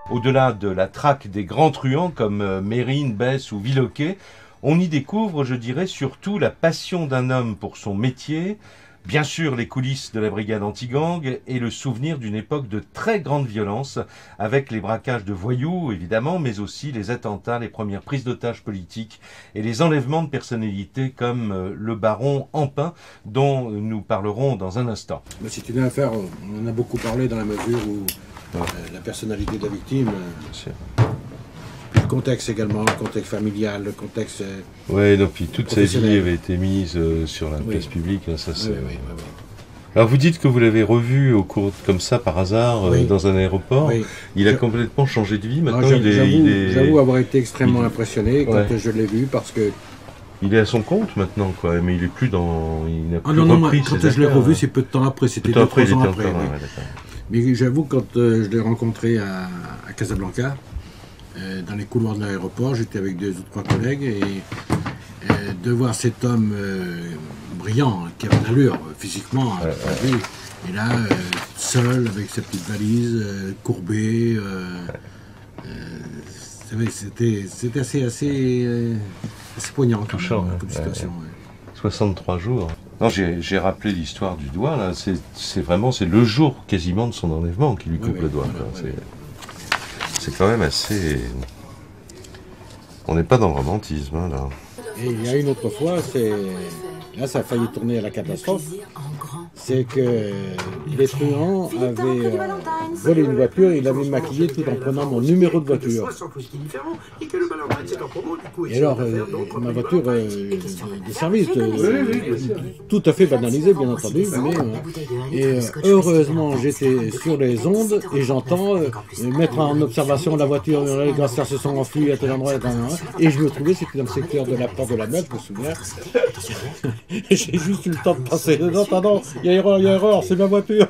Au-delà de la traque des grands truands comme Mérine, Besse ou Villequet, on y découvre, je dirais, surtout la passion d'un homme pour son métier, bien sûr les coulisses de la brigade anti-gang et le souvenir d'une époque de très grande violence avec les braquages de voyous évidemment, mais aussi les attentats, les premières prises d'otages politiques et les enlèvements de personnalités comme le baron Ampin dont nous parlerons dans un instant. C'est une affaire, on en a beaucoup parlé dans la mesure où la personnalité de la victime, puis le contexte également, le contexte familial, le contexte oui, donc puis toute sa vie avait été mise sur la place publique. Hein, ça, c'est... Oui. Alors vous dites que vous l'avez revu au cours comme ça par hasard dans un aéroport. Oui. Il a complètement changé de vie. Maintenant, j'avoue avoir été extrêmement impressionné quand je l'ai vu parce que il est à son compte maintenant, quoi. Mais il est plus dans. Il n'a plus repris quand je l'ai revu, c'est peu de temps après. C'était 2-3 ans après. Mais j'avoue, quand je l'ai rencontré à Casablanca, dans les couloirs de l'aéroport, j'étais avec 2 ou 3 collègues et de voir cet homme brillant, qui avait une allure physiquement, et là, seul, avec sa petite valise, courbée, c'était assez poignant, touchant, comme situation. 63 jours. Non, j'ai rappelé l'histoire du doigt, là. C'est vraiment le jour quasiment de son enlèvement qui lui coupe le doigt. C'est quand même assez... On n'est pas dans le romantisme, hein, là. Et il y a une autre fois, là ça a failli tourner à la catastrophe, c'est que les truands avaient volé une voiture et ils l'avaient maquillée tout en prenant mon numéro de voiture. Et alors, ma voiture de service, tout à fait banalisée bien entendu, mais heureusement j'étais sur les ondes et j'entends mettre en observation la voiture, les gangsters se sont enfuis à tel endroit, et je me trouvais, c'était dans le secteur de la porte de la Meuse, je me souviens. J'ai juste eu le temps de passer. Non, il y a erreur, c'est ma voiture.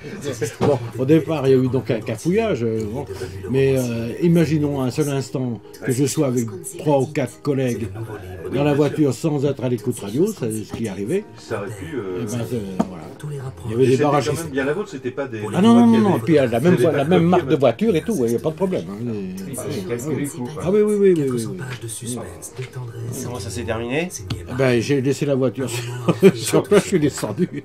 Bon, au départ, il y a eu donc un cafouillage. Mais imaginons un seul instant que je sois avec 3 ou 4 collègues dans la voiture sans être à l'écoute radio, c'est ce qui est arrivé. Ça aurait pu... voilà. Il y avait des barrages. Quand même bien la vôtre, c'était pas des... Ah non, puis la même marque de voiture et tout, il n'y a pas de problème. Ah oui. Comment ça s'est terminé? J'ai laissé la voiture sur place, je suis descendu.